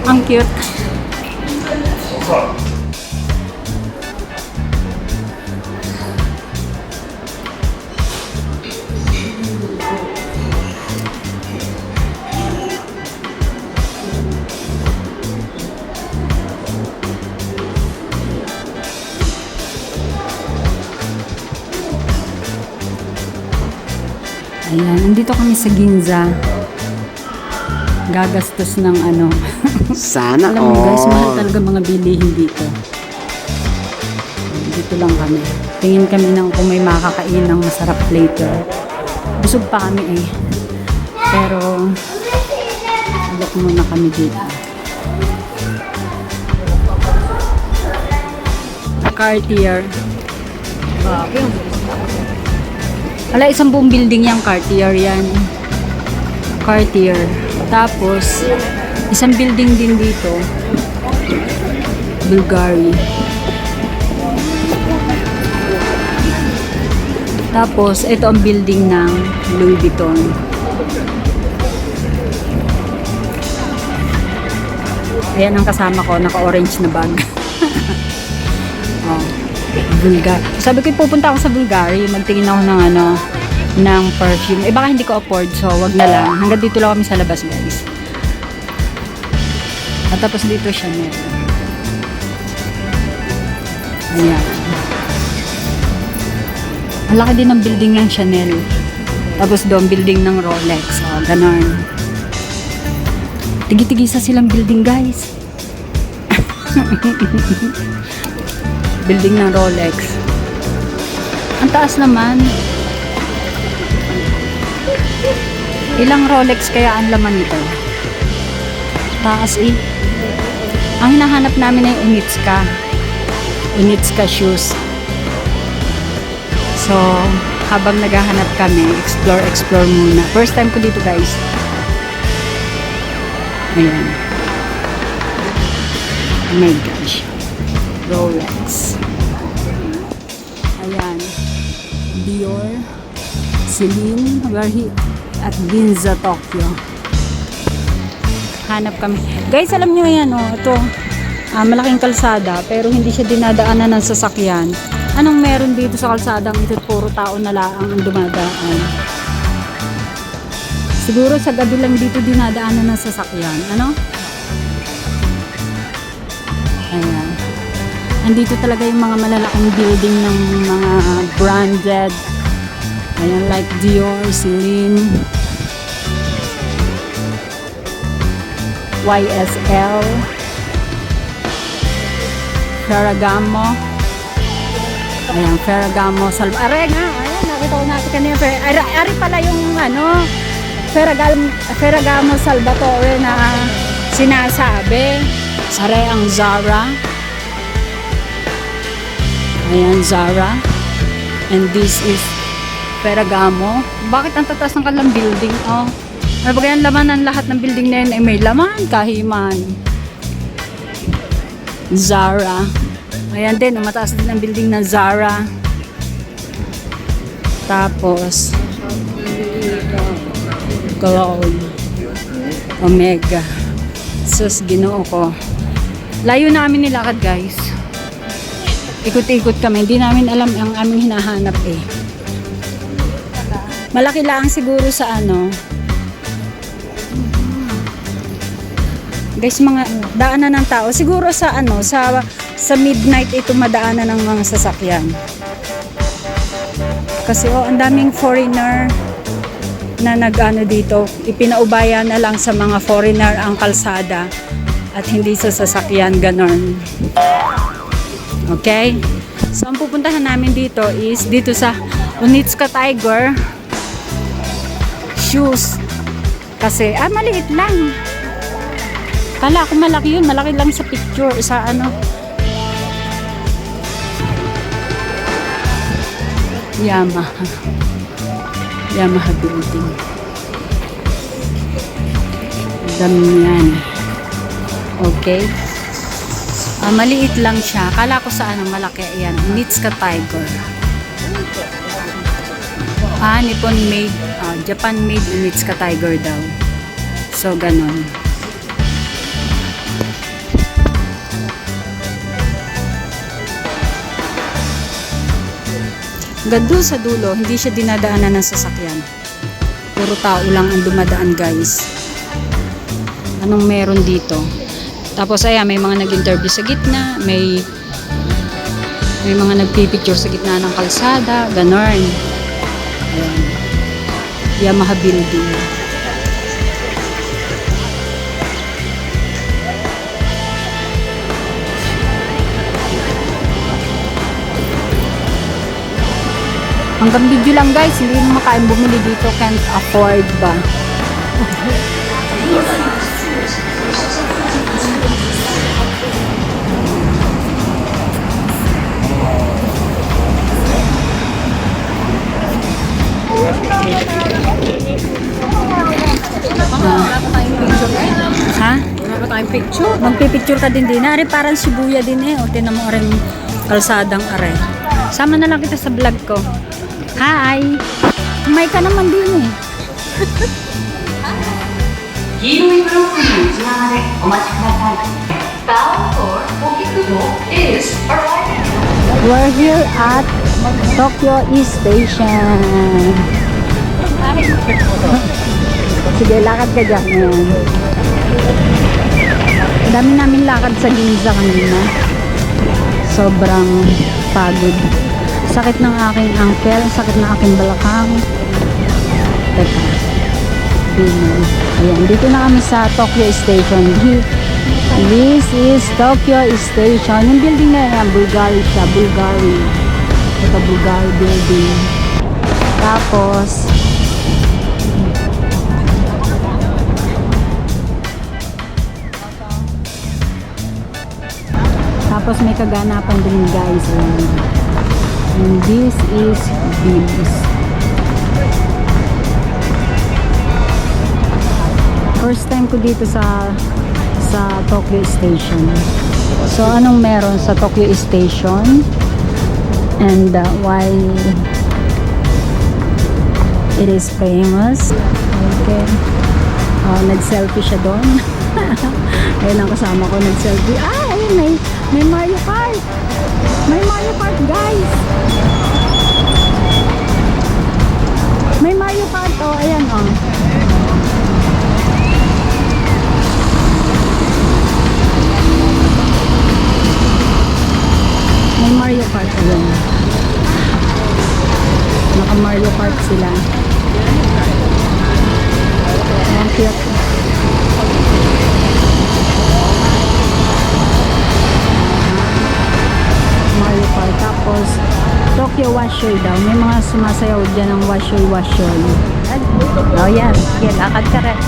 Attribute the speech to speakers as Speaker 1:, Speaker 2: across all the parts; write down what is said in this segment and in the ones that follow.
Speaker 1: Ang cute. Ayan, nandito kami sa Ginza. Gagastos ng ano.
Speaker 2: Sana
Speaker 1: Alam mo guys, mahal
Speaker 2: all.
Speaker 1: talaga mga bilihin dito. Dito lang kami. Tingin kami ng kung may makakain ng masarap later. Busog pa kami eh. Pero, look muna kami dito. Cartier. Wala, isang buong building yung Cartier yan. Cartier. Tapos, isang building din dito. Bulgari. Tapos, ito ang building ng Louis Vuitton. Ayan ang kasama ko, naka-orange na bag. Oh, Bulgari. Sabi ko, pupunta ako sa Bulgari, magtingin ako ng ano, ng perfume. Eh, baka hindi ko afford, so wag na lang. Hanggang dito lang kami sa labas, guys. At tapos dito siya meron. Ayan. Ang laki din ng building ng Chanel. Tapos doon, building ng Rolex. O, ganon. Tigi-tigisa silang building, guys. Building ng Rolex. Ang taas naman. Ilang Rolex kaya ang laman nito? Taas eh. Ang hinahanap namin ay Unitska. Unitska shoes. So, habang naghahanap kami, explore muna. First time ko dito, guys. Ayan. Oh my gosh. Rolex. Ayan. Dior. Celine. At Ginza, Tokyo. Hanap kami. Guys, alam nyo yan, oh. Ito. Malaking kalsada, pero hindi siya dinadaanan ng sasakyan. Anong meron dito sa kalsadang ito? Puro tao na lang ang dumadaan. Siguro sa gabi lang dito dinadaanan ng sasakyan. Ano? Ayan. Andito talaga yung mga malalaking building ng mga branded. Ayan, like Dior, Celine, YSL, Ferragamo. Ayan, Ferragamo, Are nga, ayan, nakita ko natin kanina. Ari pala yung ano, Ferragamo Salvatore na sinasabi. Are ang Zara. Ayan, Zara. And this is Ferragamo. Bakit ang tatas ng kanilang building? Oh. Ano ba kaya laman ng lahat ng building na yun? Eh, may laman, kahiman. Zara. Ayan din, mataas din ang building ng Zara. Tapos, Cloud. Omega. Sus, ginoo ko. Layo na kami nilakad, guys. Ikot-ikot kami. Hindi namin alam ang aming hinahanap eh. Malaki lang siguro sa ano. Guys, mga daanan ng tao. Siguro sa ano, sa midnight ito madaanan ng mga sasakyan. Kasi ang daming foreigner na nag-ano dito. Ipinaubaya na lang sa mga foreigner ang kalsada at hindi sa sasakyan, ganon. Okay? So, ang pupuntahan namin dito is dito sa Unitska Tiger shoes. Kasi, maliit lang. Kala ko malaki yun. Malaki lang sa picture. Sa ano. Yamaha. Yamaha building. Dami yan. Okay. Maliit lang siya. Kala ko sa ano malaki. Ayan. Unitska Tiger. Nippon made. Japan made Unitska Tiger daw. So, ganon. Hanggang sa dulo, hindi siya dinadaanan ng sasakyan. Puro tao lang ang dumadaan, guys. Anong meron dito? Tapos ayan, may mga nag-interview sa gitna, may mga nagpipicture sa gitna ng kalsada, ganon. Ayan. Yamaha building. Hanggang video lang, guys, hindi mo makain bumili dito, can't afford ba? Ha?
Speaker 2: Wala pa tayong picture.
Speaker 1: Magpipicture ka din din. Ari parang Shibuya din eh. O, tinan mo rin kalsadang are. Sama na lang kita sa vlog ko. Hi! May ka naman din eh.
Speaker 3: 黄色いブロックに内側でお待ちください。Bound for Okikubo is arriving.
Speaker 1: We're here at Tokyo East Station. Sige, lakad ka dyan. Ayan. Ang dami namin lakad sa Ginza kanina. Sobrang pagod. Sakit ng aking ankle, sakit ng aking balakang. Teka. Ayan, dito na kami sa Tokyo Station. This is Tokyo Station. Yung building na yan, Bulgari siya. Bulgari. Ito, Bulgari building. Tapos may kaganapan din, guys. And this is Bibs. First time ko dito sa Tokyo Station. So, anong meron sa Tokyo Station? And why it is famous? Okay. Nag-selfie siya doon. Ayun ang kasama ko, nag-selfie. Ayun, may Mario Kart. May Mario Kart, guys. May Mario Kart, oh. Ayan, oh. May Mario Kart, ayan. Naka Mario Kart sila. Ang cute. Mario Kart. Tapos, Tokyo Washoy daw. May mga sumasayaw dyan ng Washoy Washoy. Oh, yan. Sige, lakad ka rin.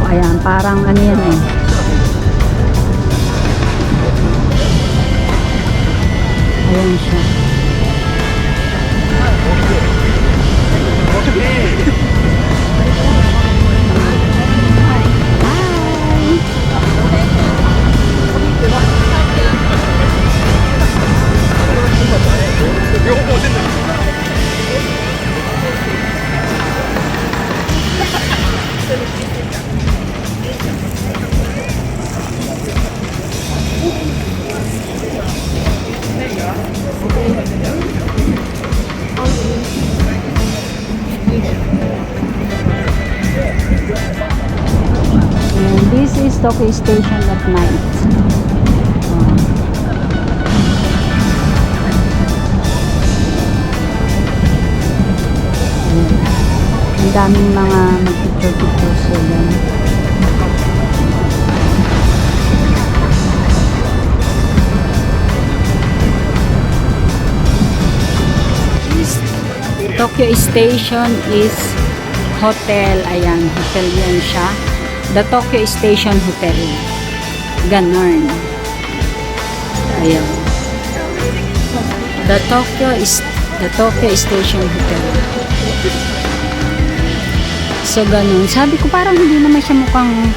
Speaker 1: Ayan, parang ano yan eh. Ayan siya. And this is Tokyo Station at night. Ang daming mga mag-picture-picture sila. Tokyo Station is hotel. Ayan, hotel yan siya. The Tokyo Station Hotel. Ganon. Ayan. The Tokyo Station Hotel. So, ganun. Sabi ko, parang hindi naman siya mukhang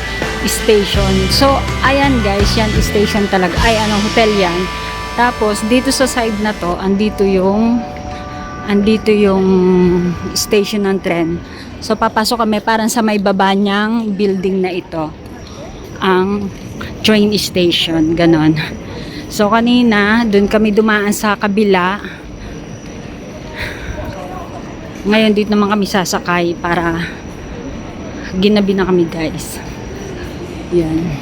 Speaker 1: station. So, ayan guys, yan station talaga. Ay, hotel yan. Tapos, dito sa side na to, andito yung station ng tren. So, papasok kami parang sa may baba niyang building na ito. Ang train station. Ganon. So, kanina, dun kami dumaan sa kabila. Ngayon, dito naman kami sasakay para ginabi na kami, guys. Yan.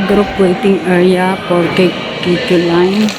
Speaker 1: Group waiting area for KQ line.